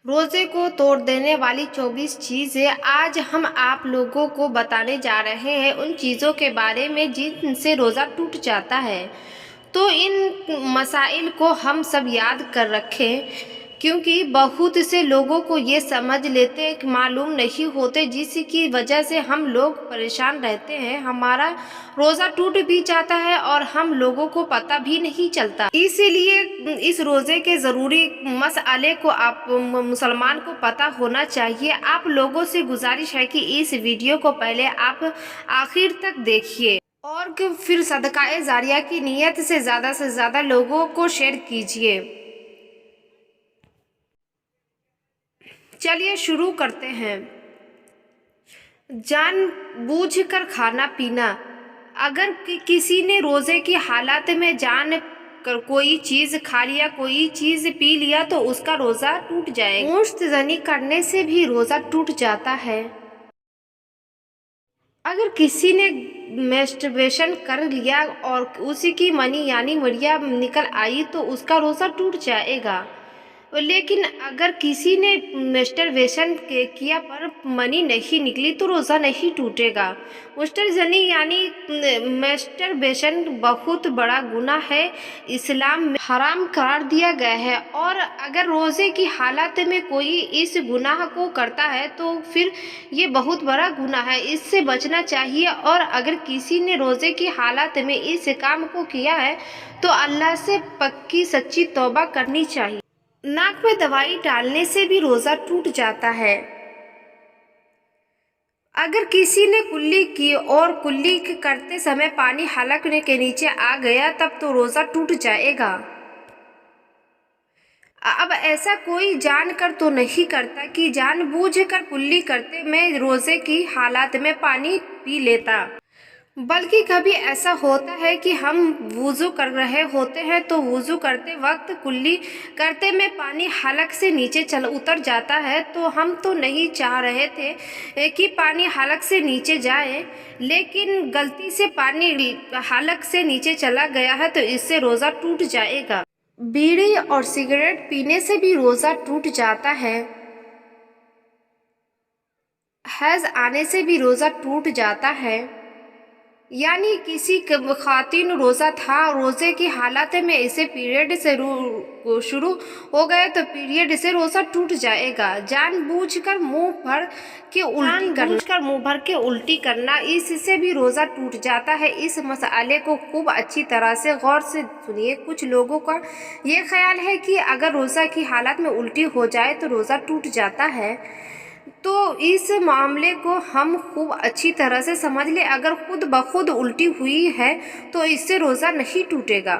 रोजे को तोड़ देने वाली 24 चीजें आज हम आप लोगों को बताने जा रहे हैं, उन चीजों के बारे में जिनसे रोजा टूट जाता है। तो इन मसाइल को हम सब याद कर रखें, क्योंकि बहुत से लोगों को ये समझ लेते मालूम नहीं होते, जिसकी वजह से हम लोग परेशान रहते हैं। हमारा रोज़ा टूट भी जाता है और हम लोगों को पता भी नहीं चलता। इसीलिए इस रोज़े के ज़रूरी मसले को आप मुसलमान को पता होना चाहिए। आप लोगों से गुजारिश है कि इस वीडियो को पहले आप आखिर तक देखिए और फिर सदका जारिया की नीयत से ज़्यादा लोगों को शेयर कीजिए। चलिए शुरू करते हैं। जानबूझकर खाना पीना। अगर किसी ने रोज़े की हालत में जान कर कोई चीज़ खा लिया, कोई चीज़ पी लिया, तो उसका रोज़ा टूट जाएगा। मुश्तज़नी करने से भी रोज़ा टूट जाता है। अगर किसी ने मैस्टरबेशन कर लिया और उसी की मनी यानी मरिया निकल आई, तो उसका रोज़ा टूट जाएगा। लेकिन अगर किसी ने मैस्टरबेशन किया पर मनी नहीं निकली, तो रोज़ा नहीं टूटेगा। मुस्टरजनी यानी मैस्टरबेशन बहुत बड़ा गुनाह है, इस्लाम में हराम करार दिया गया है। और अगर रोज़े की हालत में कोई इस गुनाह को करता है तो फिर ये बहुत बड़ा गुनाह है, इससे बचना चाहिए। और अगर किसी ने रोज़े की हालत में इस काम को किया है तो अल्लाह से पक्की सच्ची तौबा करनी चाहिए। नाक में दवाई डालने से भी रोज़ा टूट जाता है। अगर किसी ने कुल्ली की और कुल्ली करते समय पानी हलक के नीचे आ गया, तब तो रोज़ा टूट जाएगा। अब ऐसा कोई जानकर तो नहीं करता कि जानबूझकर कुल्ली करते में रोज़े की हालत में पानी पी लेता, बल्कि कभी ऐसा होता है कि हम वुज़ू कर रहे होते हैं तो वुज़ू करते वक्त कुल्ली करते में पानी हलक से नीचे उतर जाता है। तो हम तो नहीं चाह रहे थे कि पानी हलक से नीचे जाए, लेकिन गलती से पानी हलक से नीचे चला गया है, तो इससे रोज़ा टूट जाएगा। बीड़ी और सिगरेट पीने से भी रोज़ा टूट जाता है। हैज़ आने से भी रोज़ा टूट जाता है। यानी किसी खातिन रोज़ा था, रोज़े की हालत में इसे पीरियड से शुरू हो गए तो पीरियड से रोज़ा टूट जाएगा। जानबूझकर मुंह भर के उल्टी करना, इससे भी रोज़ा टूट जाता है। इस मसले को खूब अच्छी तरह से गौर से सुनिए। कुछ लोगों का ये ख्याल है कि अगर रोज़ा की हालत में उल्टी हो जाए तो रोज़ा टूट जाता है, तो इस मामले को हम खूब अच्छी तरह से समझ ले। अगर खुद ब खुद उल्टी हुई है तो इससे रोज़ा नहीं टूटेगा,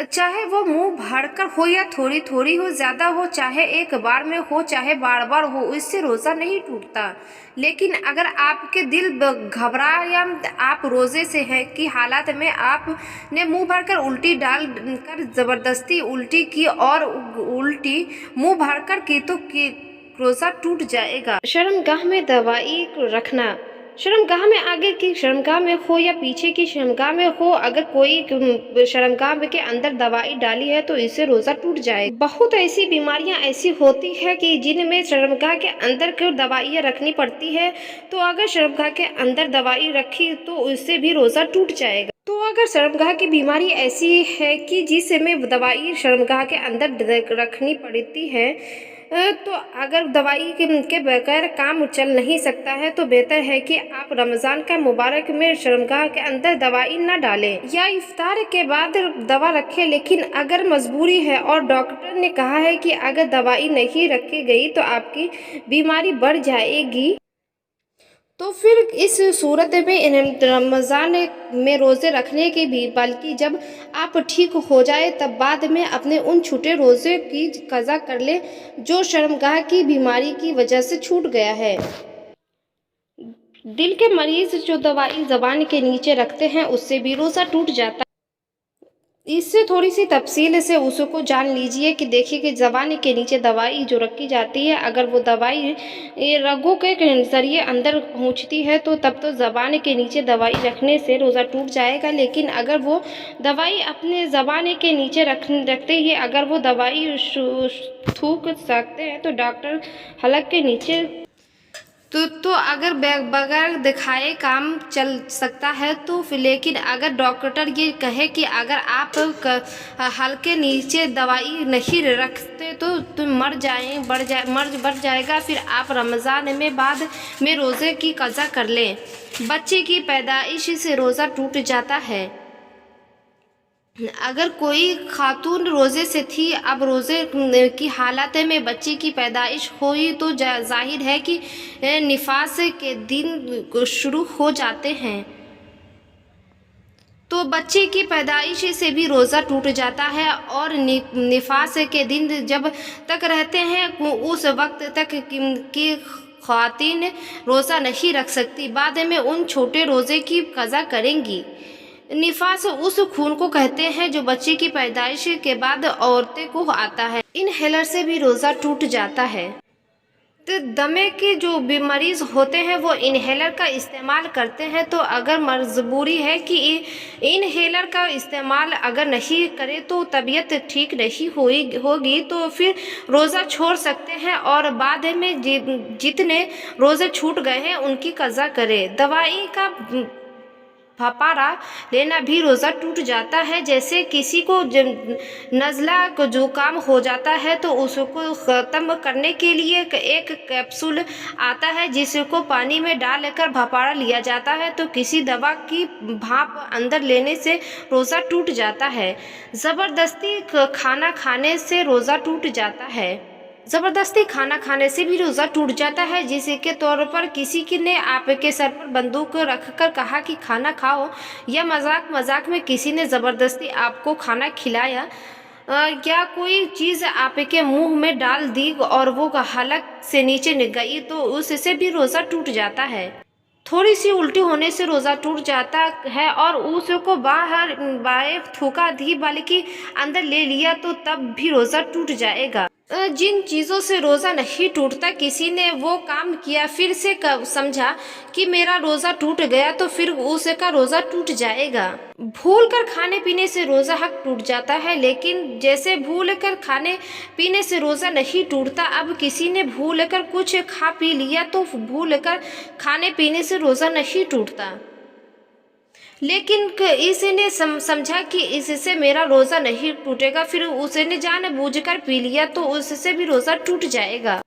चाहे वो मुंह भरकर हो या थोड़ी थोड़ी हो, ज़्यादा हो, चाहे एक बार में हो चाहे बार बार हो, इससे रोज़ा नहीं टूटता। लेकिन अगर आपके दिल घबरा या आप रोज़े से है कि हालत में आपने मुंह भरकर उल्टी डाल कर ज़बरदस्ती उल्टी की और उल्टी मुंह भरकर की, तो रोज़ा टूट जाएगा। शर्मगाह में दवाई रखना। शर्मगाह में आगे की शर्मगाह में हो या पीछे की शर्मगाह में हो, अगर कोई शर्मगाह के अंदर दवाई डाली है तो इससे रोज़ा टूट जाएगा। बहुत ऐसी बीमारियां ऐसी होती है कि जिनमें शर्मगाह के अंदर दवाइयाँ रखनी पड़ती है, तो अगर शर्मगाह के अंदर दवाई रखी तो उससे भी रोज़ा टूट जाएगा। तो अगर शर्मगाह की बीमारी ऐसी है कि जिसमें दवाई शर्मगाह के अंदर रखनी पड़ती है, तो अगर दवाई के बगैर काम चल नहीं सकता है, तो बेहतर है कि आप रमज़ान का मुबारक में शर्मगाह के अंदर दवाई न डालें या इफ्तार के बाद दवा रखें। लेकिन अगर मजबूरी है और डॉक्टर ने कहा है कि अगर दवाई नहीं रखी गई तो आपकी बीमारी बढ़ जाएगी, तो फिर इस सूरत में रमज़ान में रोज़े रखने की भी, बल्कि जब आप ठीक हो जाए तब बाद में अपने उन छूटे रोज़े की कज़ा कर ले जो शर्मगाह की बीमारी की वजह से छूट गया है। दिल के मरीज़ जो दवाई ज़बान के नीचे रखते हैं उससे भी रोज़ा टूट जाता है। इससे थोड़ी सी तफसील से उसको जान लीजिए कि देखिए कि ज़बान के नीचे दवाई जो रखी जाती है, अगर वो दवाई ये रगों के ज़रिए अंदर पहुंचती है तो तब तो ज़बान के नीचे दवाई रखने से रोज़ा टूट जाएगा। लेकिन अगर वो दवाई अपने ज़बान के नीचे रखते ही अगर वो दवाई थूक सकते हैं तो डॉक्टर हलक के नीचे तो अगर बगैर दिखाए काम चल सकता है तो फिर, लेकिन अगर डॉक्टर ये कहे कि अगर आप हल्के नीचे दवाई नहीं रखते तो तुम बढ़ जाएगा, फिर आप रमज़ान में बाद में रोज़े की कज़ा कर लें। बच्चे की पैदाइश से रोज़ा टूट जाता है। अगर कोई खातून रोज़े से थी, अब रोज़े की हालत में बच्चे की पैदाइश हुई तो जाहिर है कि निफास के दिन शुरू हो जाते हैं, तो बच्चे की पैदाइश से भी रोज़ा टूट जाता है। और निफास के दिन जब तक रहते हैं उस वक्त तक की ख़वातीन रोज़ा नहीं रख सकती, बाद में उन छोटे रोज़े की कज़ा करेंगी। निफास उस खून को कहते हैं जो बच्चे की पैदाइश के बाद औरतें को आता है। इनहेलर से भी रोज़ा टूट जाता है। तो दमे के जो मरीज होते हैं वो इनहेलर का इस्तेमाल करते हैं, तो अगर मजबूरी है कि इनहेलर का इस्तेमाल अगर नहीं करे तो तबीयत ठीक नहीं होगी तो फिर रोज़ा छोड़ सकते हैं और बाद में जितने रोज़े छूट गए हैं उनकी कज़ा करें। दवाई का फपारा लेना भी रोज़ा टूट जाता है। जैसे किसी को नज़ला को जुकाम हो जाता है तो उसको ख़त्म करने के लिए एक कैप्सूल आता है जिसको पानी में डालकर फपारा लिया जाता है, तो किसी दवा की भाप अंदर लेने से रोज़ा टूट जाता है। ज़बरदस्ती खाना खाने से रोज़ा टूट जाता है। ज़बरदस्ती खाना खाने से भी रोज़ा टूट जाता है। जैसे के तौर पर किसी ने आपके सर पर बंदूक रखकर कहा कि खाना खाओ, या मजाक में किसी ने ज़बरदस्ती आपको खाना खिलाया, या कोई चीज़ आपके मुंह में डाल दी और वो हलक से नीचे गई तो उससे भी रोज़ा टूट जाता है। थोड़ी सी उल्टी होने से रोज़ा टूट जाता है और उसको बाएं थूका दी बल्कि अंदर ले लिया तो तब भी रोज़ा टूट जाएगा। जिन चीज़ों से रोज़ा नहीं टूटता, किसी ने वो काम किया फिर से समझा कि मेरा रोज़ा टूट गया तो फिर उसका रोज़ा टूट जाएगा। भूल कर खाने पीने से रोज़ा हक टूट जाता है, लेकिन जैसे भूल कर खाने पीने से रोज़ा नहीं टूटता, अब किसी ने भूल कर कुछ खा पी लिया तो भूल कर खाने पीने से रोज़ा नहीं टूटता, लेकिन इसने समझा कि इससे मेरा रोज़ा नहीं टूटेगा, फिर उसने जानबूझकर पी लिया तो उससे भी रोज़ा टूट जाएगा।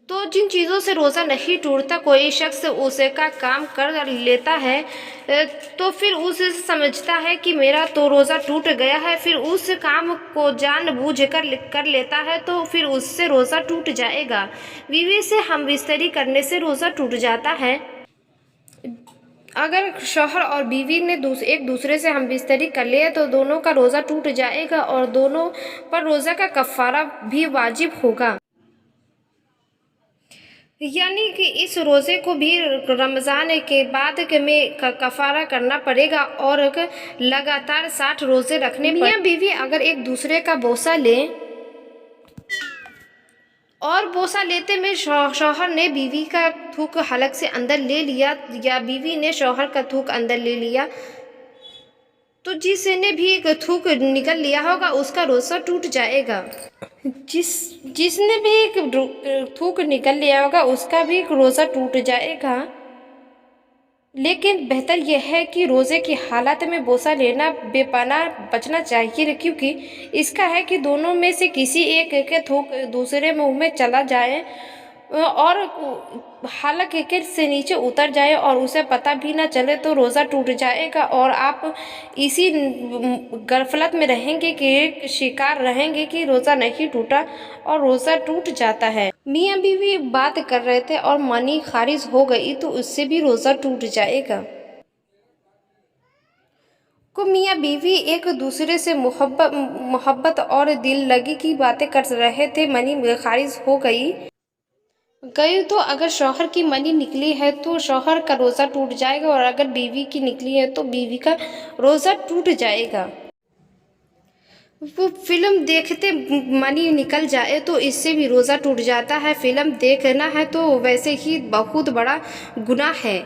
तो जिन चीज़ों से रोज़ा नहीं टूटता, कोई शख्स उसे का काम कर लेता है तो फिर उसे समझता है कि मेरा तो रोज़ा टूट गया है, फिर उस काम को कर लेता है तो फिर उससे रोज़ा टूट जाएगा। बीवी से हमबिस्तरी करने से रोज़ा टूट जाता है। अगर शौहर और बीवी ने एक दूसरे से हमबिस्तरी कर लिया तो दोनों का रोज़ा टूट जाएगा और दोनों पर रोज़ा का कफ़ारा भी वाजिब होगा, यानी कि इस रोज़े को भी रमज़ान के बाद में कफ़ारा करना पड़ेगा और लगातार 60 रोज़े रखने पड़ेंगे। मियाँ बीवी अगर एक दूसरे का बोसा लें और बोसा लेते में शौहर ने बीवी का थूक हलक से अंदर ले लिया या बीवी ने शौहर का थूक अंदर ले लिया, तो जिसने भी थूक निकल लिया होगा उसका रोज़ा टूट जाएगा। जिसने भी थूक निकल लिया होगा उसका भी रोज़ा टूट जाएगा। लेकिन बेहतर यह है कि रोज़े की हालत में बोसा लेना बेपनाह बचना चाहिए, क्योंकि इसका है कि दोनों में से किसी एक के थूक दूसरे मुंह में चला जाए और हलक के से नीचे उतर जाए और उसे पता भी ना चले तो रोज़ा टूट जाएगा और आप इसी गफलत में रहेंगे कि शिकार रहेंगे कि रोज़ा नहीं टूटा और रोज़ा टूट जाता है। मियाँ बीवी बात कर रहे थे और मनी खारिज हो गई तो उससे भी रोज़ा टूट जाएगा। को मियाँ बीवी एक दूसरे से मोहब्बत और दिल लगी की बातें कर रहे थे, मनी खारिज हो गई तो अगर शौहर की मनी निकली है तो शौहर का रोज़ा टूट जाएगा और अगर बीवी की निकली है तो बीवी का रोज़ा टूट जाएगा। वो फिल्म देखते मनी निकल जाए तो इससे भी रोज़ा टूट जाता है। फिल्म देखना है तो वैसे ही बहुत बड़ा गुनाह है।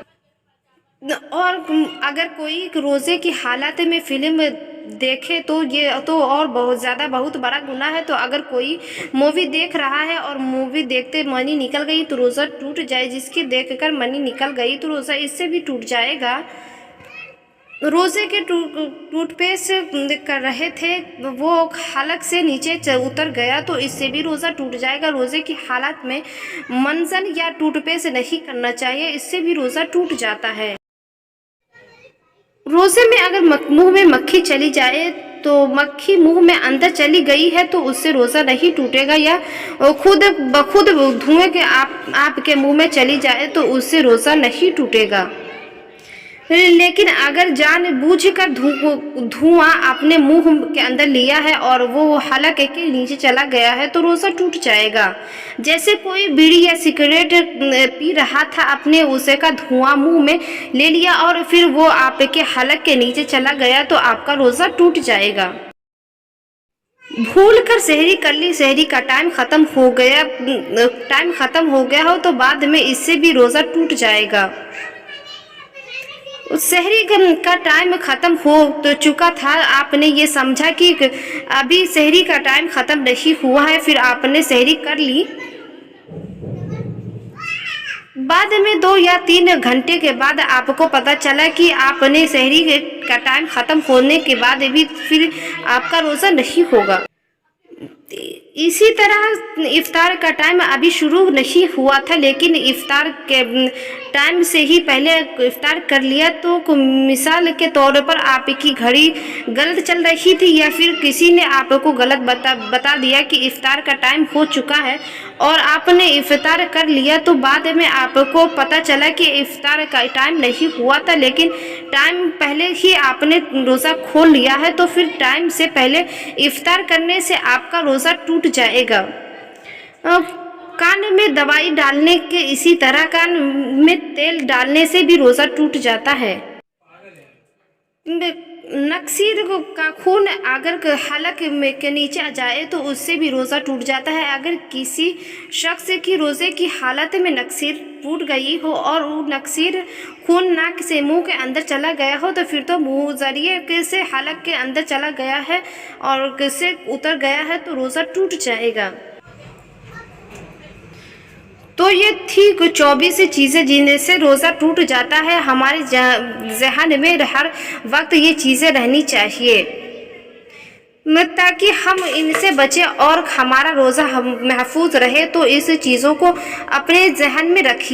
और अगर कोई रोज़े की हालत में फिल्म देखे तो ये तो और बहुत ज़्यादा बहुत बड़ा गुनाह है। तो अगर कोई मूवी देख रहा है और मूवी देखते मनी निकल गई तो रोज़ा टूट जाए, जिसकी देखकर मनी निकल गई तो रोज़ा इससे भी टूट जाएगा। रोज़े के टूथपेस्ट कर रहे थे, वो हलक से नीचे उतर गया तो इससे भी रोज़ा टूट जाएगा। रोज़े की हालत में मंजन या टूथपेस्ट नहीं करना चाहिए, इससे भी रोज़ा टूट जाता है। रोज़े में अगर मुंह में मक्खी चली जाए तो मक्खी मुंह में अंदर चली गई है तो उससे रोज़ा नहीं टूटेगा, या खुद बखुद धुएं के आपके मुंह में चली जाए तो उससे रोज़ा नहीं टूटेगा। लेकिन अगर जानबूझकर धुआं अपने मुंह के अंदर लिया है और वो हलक के नीचे चला गया है तो रोज़ा टूट जाएगा। जैसे कोई बीड़ी या सिगरेट पी रहा था, अपने उसे का धुआं मुंह में ले लिया और फिर वो आपके हलक के नीचे चला गया तो आपका रोज़ा टूट जाएगा। भूल कर सहरी कर ली, सहरी का टाइम ख़त्म हो गया हो तो बाद में इससे भी रोज़ा टूट जाएगा। सहरी का टाइम ख़त्म हो तो चुका था, आपने ये समझा कि अभी सहरी का टाइम ख़त्म नहीं हुआ है, फिर आपने सहरी कर ली। बाद में 2 या 3 घंटे के बाद आपको पता चला कि आपने सहरी का टाइम ख़त्म होने के बाद भी फिर आपका रोज़ा नहीं होगा। इसी तरह इफ्तार का टाइम अभी शुरू नहीं हुआ था, लेकिन इफ्तार के टाइम से ही पहले इफ्तार कर लिया तो मिसाल के तौर पर आपकी घड़ी गलत चल रही थी या फिर किसी ने आपको गलत बता दिया कि इफ्तार का टाइम हो चुका है और आपने इफ्तार कर लिया, तो बाद में आपको पता चला कि इफ्तार का टाइम नहीं हुआ था, लेकिन टाइम पहले ही आपने रोज़ा खोल लिया है, तो फिर टाइम से पहले इफ्तार करने से आपका रोज़ा टूट जाएगा। कान में दवाई डालने के इसी तरह कान में तेल डालने से भी रोज़ा टूट जाता है। नक्सीर का खून अगर हलक के नीचे आ जाए तो उससे भी रोज़ा टूट जाता है। अगर किसी शख्स की रोज़े की हालत में नक्सीर टूट गई हो और वो नक्सीर खून नाक से मुंह के अंदर चला गया हो तो फिर तो मुंह जरिए से हलक के अंदर चला गया है और किससे उतर गया है तो रोज़ा टूट जाएगा। तो ये थी कुछ 24 चीज़ें जिनसे रोज़ा टूट जाता है। हमारे ज़हन में हर वक्त ये चीज़ें रहनी चाहिए ताकि हम इनसे बचें और हमारा रोज़ा महफूज रहे। तो इस चीज़ों को अपने ज़हन में रखिए।